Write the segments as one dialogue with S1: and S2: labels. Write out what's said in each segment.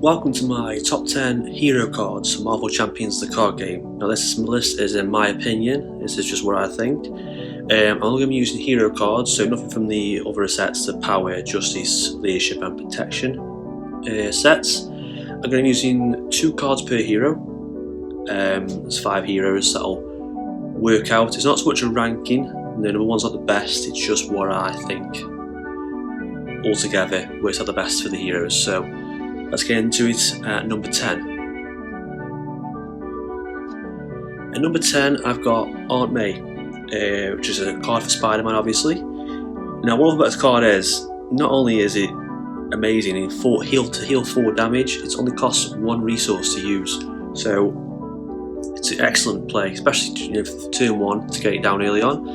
S1: Welcome to my top 10 hero cards for Marvel Champions the card game. Now this list is in my opinion, this is just what I think. I'm only going to be using hero cards, so nothing from the other sets, the power, justice, leadership and protection sets. I'm going to be using 2 cards per hero. There's 5 heroes that'll work out. It's not so much a ranking, the number one's not the best, it's just what I think altogether works out the best for the heroes. So let's get into it at number 10. At number 10 I've got Aunt May, which is a card for Spider-Man obviously. Now what about this card is, not only is it amazing in heal 4 damage, it only costs 1 resource to use. So it's an excellent play, especially for turn 1 to get it down early on.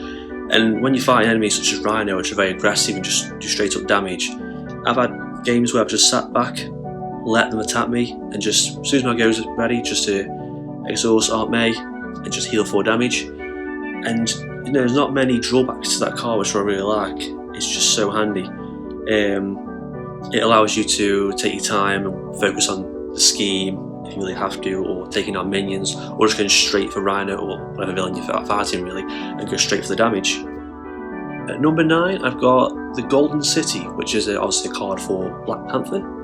S1: And when you fight enemies such as Rhino, which are very aggressive and just do straight up damage, I've had games where I've just sat back, let them attack me, and just as soon as my go is ready, just to exhaust Aunt May and just heal 4 damage. And there's not many drawbacks to that card, which I really like. It's just so handy. It allows you to take your time and focus on the scheme if you really have to, or taking on minions, or just going straight for Rhino or whatever villain you're fighting really, and go straight for the damage. At number 9 I've got the Golden City, which is obviously a card for Black Panther.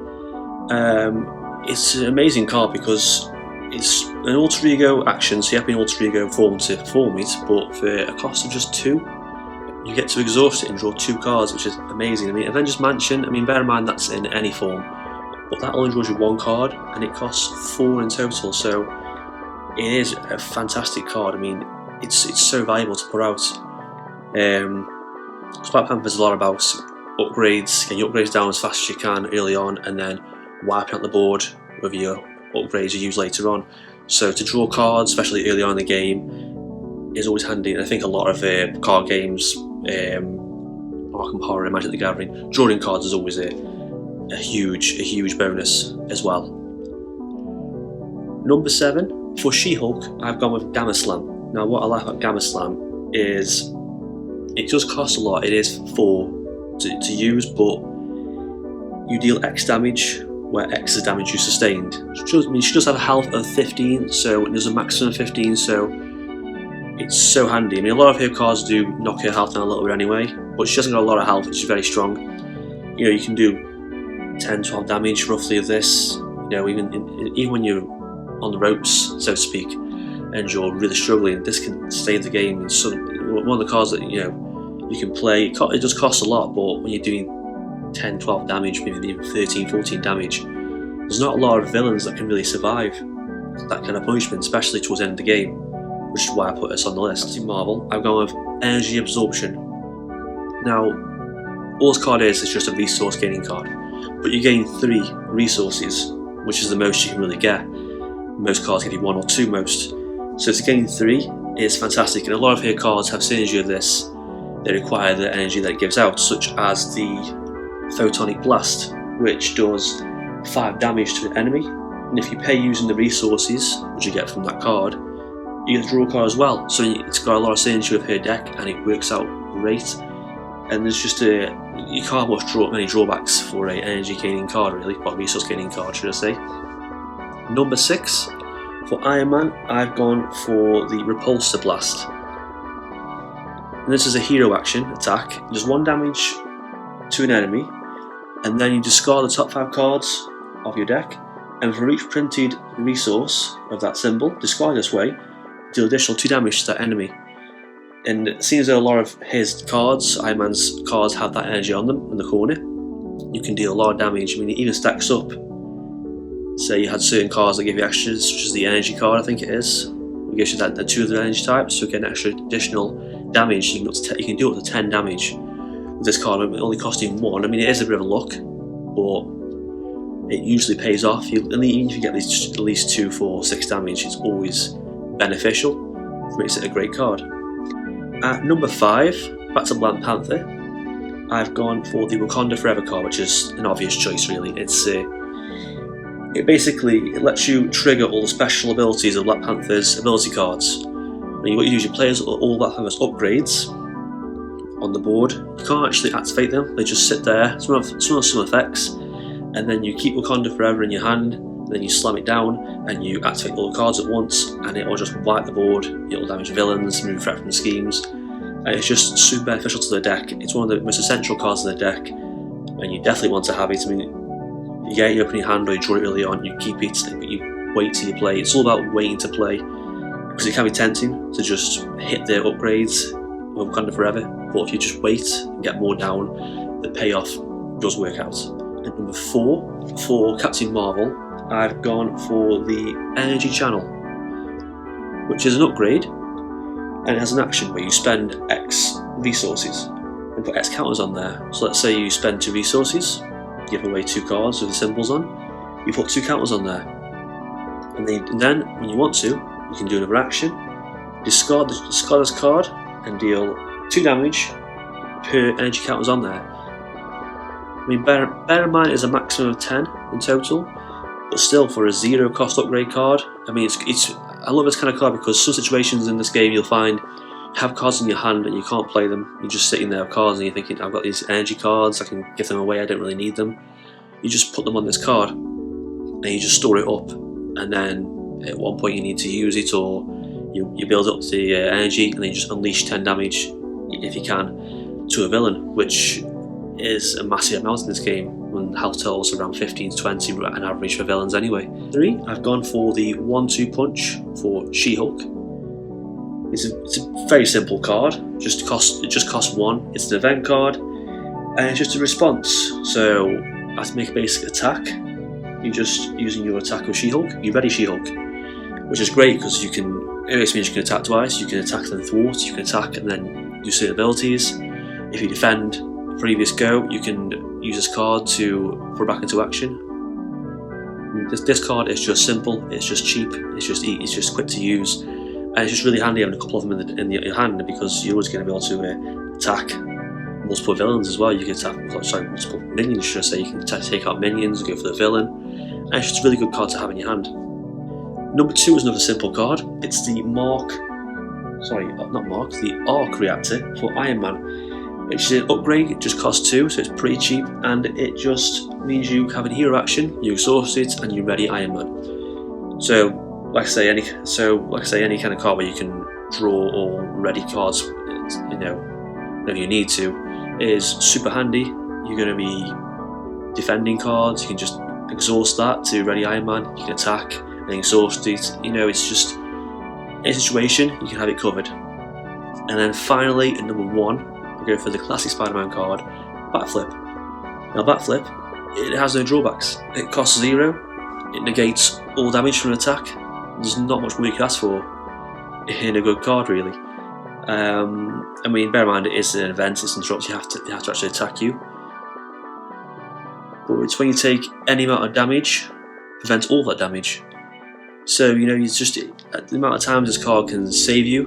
S1: It's an amazing card because it's an alter ego action, so you have to be an alter ego form to perform it, but for a cost of just 2, you get to exhaust it and draw 2 cards, which is amazing. I mean, Avengers Mansion, bear in mind that's in any form, but that only draws you 1 card and it costs 4 in total, so it is a fantastic card. I mean, it's so valuable to put out. Black Panther is a lot about upgrades, getting your upgrades down as fast as you can early on, and then wiping out the board with your upgrades you use later on. So to draw cards, especially early on in the game, is always handy. And I think a lot of card games, Arkham Horror, Magic the Gathering, drawing cards is always a huge bonus as well. Number 7 for She-Hulk, I've gone with Gamma Slam. Now what I like about Gamma Slam is it does cost a lot. It is 4 to use, but you deal X damage where X is damage you sustained. She does have a health of 15, so there's a maximum of 15, so it's so handy. A lot of her cards do knock her health down a little bit anyway, but she hasn't got a lot of health, which is very strong. You can do 10-12 damage roughly of this. Even when you're on the ropes, so to speak, and you're really struggling, this can stay in the game. It's one of the cards that you can play. It does cost a lot, but when you're doing 10-12 damage, maybe even 13-14 damage, there's not a lot of villains that can really survive that kind of punishment, especially towards the end of the game, which is why I put this on the list. In Marvel, I've gone with Energy Absorption. Now, all this card is just a resource gaining card, but you gain 3 resources, which is the most you can really get. Most cards give you 1 or 2 most, so to gain 3 is fantastic, and a lot of her cards have synergy of this. They require the energy that it gives out, such as the Photonic Blast, which does 5 damage to an enemy, and if you pay using the resources which you get from that card, you get to draw a card as well. So it's got a lot of synergy with her deck and it works out great. And there's just you can't draw many drawbacks for an energy gaining card really, or resource gaining card should I say. Number 6 for Iron Man, I've gone for the Repulsor Blast. And this is a hero action attack, does 1 damage to an enemy, and then you discard the top 5 cards of your deck, and for each printed resource of that symbol, discard this way, deal additional 2 damage to that enemy. And it seems that a lot of his cards, Iron Man's cards, have that energy on them in the corner. You can deal a lot of damage. It even stacks up. Say you had certain cards that give you extras, such as the energy card, I think it is. It gives you the 2 of the energy types, so you get an extra additional damage. You can do up to 10 damage with this card, only costing 1. it is a bit of a luck, but it usually pays off. Even if you get at least 2, 4, 6 damage, it's always beneficial, which makes it a great card. At number 5, back to Black Panther, I've gone for the Wakanda Forever card, which is an obvious choice really. It basically lets you trigger all the special abilities of Black Panther's ability cards. What you do is you play all Black Panther's upgrades on the board. You can't actually activate them, they just sit there, some effects, and then you keep Wakanda Forever in your hand, and then you slam it down, and you activate all the cards at once, and it will just wipe the board. It'll damage villains, remove threat from schemes, and it's just super beneficial to the deck. It's one of the most essential cards in the deck, and you definitely want to have it. I mean, you get it, you open your hand, or you draw it early on, you keep it, but you wait till you play. It's all about waiting to play, because it can be tempting to just hit the upgrades of Wakanda Forever, but if you just wait and get more down, the payoff does work out. And number 4, for Captain Marvel, I've gone for the Energy Channel, which is an upgrade, and it has an action where you spend X resources and put X counters on there. So let's say you spend 2 resources, give away 2 cards with the symbols on, you put 2 counters on there, and then when you want to, you can do another action, discard this card and deal 2 damage per energy counters on there. I mean, bear in mind it's a maximum of 10 in total, but still for a 0 cost upgrade card, I mean, I love this kind of card because some situations in this game you'll find you have cards in your hand and you can't play them. You're just sitting there with cards and you're thinking, I've got these energy cards, I can give them away, I don't really need them. You just put them on this card and you just store it up, and then at one point you need to use it, or you build up the energy and then you just unleash 10 damage if you can to a villain, which is a massive amount in this game when health totals around 15 to 20 an average for villains anyway. 3, I've gone for the 1-2 punch for She-Hulk. It's a very simple card, it just costs 1, it's an event card, and it's just a response. So I have to make a basic attack, you're just using your attack with She-Hulk, you ready She-Hulk, which is great because it means you can attack twice, you can attack and thwart, you can attack and then do certain abilities. If you defend a previous go, you can use this card to put it back into action. This card is just simple, it's just cheap, it's just quick to use, and it's just really handy having a couple of them in your hand, because you're always going to be able to attack multiple villains as well. You can attack, multiple minions, should I say. You can take out minions, go for the villain, and it's just a really good card to have in your hand. Number 2 is another simple card. It's the the Arc Reactor for Iron Man. It's an upgrade, it just costs 2, so it's pretty cheap, and it just means you have a hero action, you exhaust it, and you ready Iron Man. So, like I say, any kind of card where you can draw or ready cards, whenever you need to, is super handy. You're going to be defending cards, you can just exhaust that to ready Iron Man, you can attack and exhaust it. It's just in a situation you can have it covered. And then finally, at number 1, I go for the classic Spider-Man card, BACKFLIP. Now BACKFLIP, it has no drawbacks. It costs 0, it negates all damage from an attack. There's not much more you can ask for in a good card, really. I mean, bear in mind it is an event, it's interrupted, you have to actually attack you. But it's when you take any amount of damage, prevents all that damage. So, it's just the amount of times this card can save you.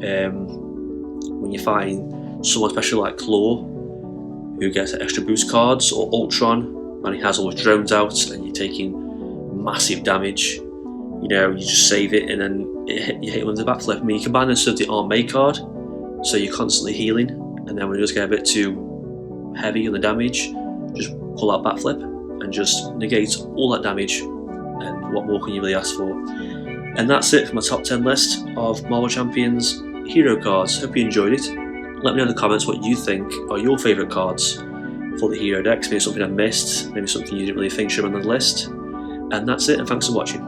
S1: When you find someone special like Claw, who gets extra boost cards, or Ultron, when he has all his drones out and you're taking massive damage, you just save it and then you hit him with the BACKFLIP. I mean, you combine this with the Arm Made card, so you're constantly healing, and then when it does get a bit too heavy on the damage, just pull out BACKFLIP and just negate all that damage, and what more can you really ask for? And that's it for my top 10 list of Marvel Champions hero cards. Hope you enjoyed it. Let me know in the comments what you think are your favourite cards for the hero decks, maybe something I missed, maybe something you didn't really think should be on the list. And that's it, and thanks for watching.